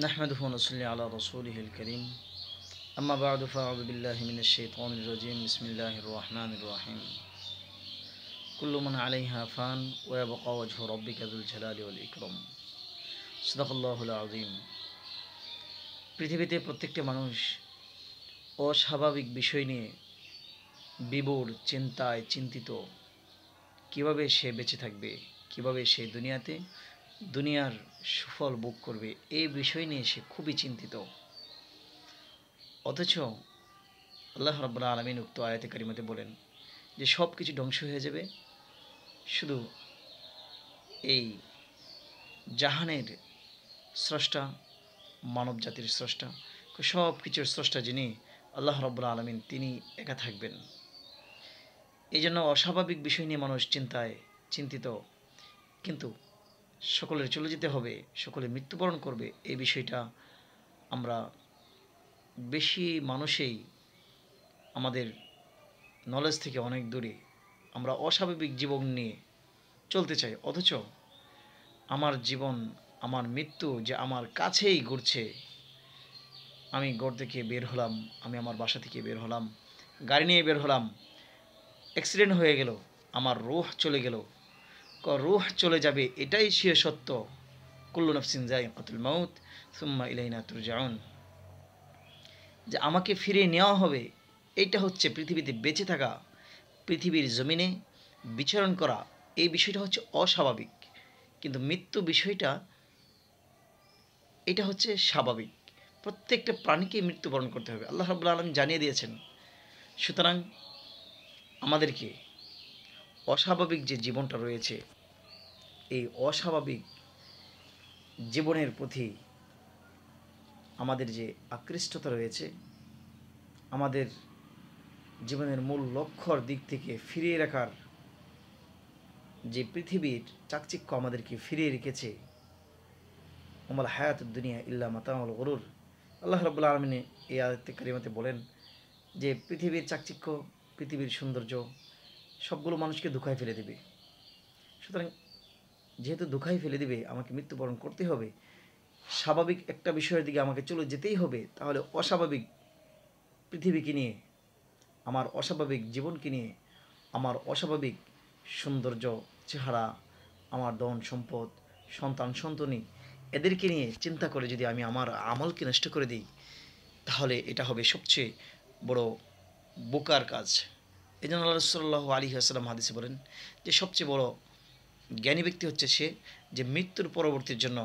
نحمده ونصلي على رسوله الكريم أما بعد فأعوذ بالله من الشيطان الرجيم بسم الله الرحمن الرحيم كل من عليها فان ويبقى وجه ربك ذو الجلال والإكرام صدق الله العظيم। পৃথিবীতে প্রত্যেকটি মানুষ অস্বাভাবিক বিষয় নিয়ে বিভোর চিন্তায় চিন্তিত, কিভাবে সে বেঁচে থাকবে, কিভাবে সে দুনিয়ার সুফল ভোগ করবে, এই বিষয় নিয়ে সে খুবই চিন্তিত। অথচ আল্লাহ রাব্বুল আলামিন উক্ত আয়াতে কারিমাতে বলেন যে সব কিছু ধ্বংস হয়ে যাবে, শুধু এই জাহানের স্রষ্টা, মানব জাতির স্রষ্টা, সব কিছুর স্রষ্টা যিনি আল্লাহ রাব্বুল আলামিন, তিনি একা থাকবেন। এই জন্য অস্বাভাবিক বিষয় নিয়ে মানুষ চিন্তিত, কিন্তু সকলের চলে যেতে হবে, সকলে মৃত্যুবরণ করবে, এই বিষয়টা আমরা বেশি মানুষেই আমাদের নলেজ থেকে অনেক দূরে। আমরা অস্বাভাবিক জীবন নিয়ে চলতে চাই, অথচ আমার জীবন, আমার মৃত্যু যে আমার কাছেই ঘুরছে। আমি ঘর থেকে বের হলাম, আমি আমার বাসা থেকে বের হলাম, গাড়ি নিয়ে বের হলাম, অ্যাক্সিডেন্ট হয়ে গেল, আমার রূহ চলে গেল। রূহ চলে যাবে, এটাই সে সত্য। কুল্লু নাফসিন যায়িকাতুল মাউত সুম্মা ইলাইনা তুরজাউন, যে আমাকে ফিরিয়ে নেওয়া হবে। এইটা হচ্ছে পৃথিবীতে বেঁচে থাকা, পৃথিবীর জমিনে বিচরণ করা, এই বিষয়টা হচ্ছে অস্বাভাবিক। কিন্তু মৃত্যু বিষয়টা, এটা হচ্ছে স্বাভাবিক। প্রত্যেকটা প্রাণীকে মৃত্যুবরণ করতে হবে, আল্লাহ রাব্বুল আলামিন জানিয়ে দিয়েছেন। সুতরাং আমাদেরকে অস্বাভাবিক যে জীবনটা রয়েছে, এই অস্বাভাবিক জীবনের প্রতি আমাদের যে আকৃষ্টতা রয়েছে, আমাদের জীবনের মূল লক্ষ্যর দিক থেকে ফিরিয়ে রাখার যে পৃথিবীর চাকচিক্য আমাদেরকে ফিরিয়ে রেখেছে, ওমাল হায়াতুদ দুনিয়া ইল্লা মাতাউল গুরুর। আল্লাহ রাব্বুল আলামিন এই আয়াতে কারিমাতে বলেন যে পৃথিবীর চাকচিক্য, পৃথিবীর সৌন্দর্য সবগুলো মানুষকে ধোঁকায় ফেলে দেবে। সুতরাং যেহেতু ধোঁকায় ফেলে দেবে, আমাকে মৃত্যুবরণ করতে হবে, স্বাভাবিক একটা বিষয়ের দিকে আমাকে চলে যেতেই হবে। তাহলে অস্বাভাবিক পৃথিবীকে নিয়ে, আমার অস্বাভাবিক জীবনকে নিয়ে, আমার অস্বাভাবিক সৌন্দর্য, চেহারা, আমার ধন সম্পদ, সন্তান সন্ততি, এদেরকে নিয়ে চিন্তা করে যদি আমি আমার আমলকে নষ্ট করে দিই, তাহলে এটা হবে সবচেয়ে বড় বোকার কাজ। এই জন্য আল্লাহ সাল্লাল্লাহু আলাইহি ওয়াসাল্লাম হাদিসে বলেন যে সবচেয়ে বড় জ্ঞানী ব্যক্তি হচ্ছে সে যে মৃত্যুর পরবর্তীর জন্য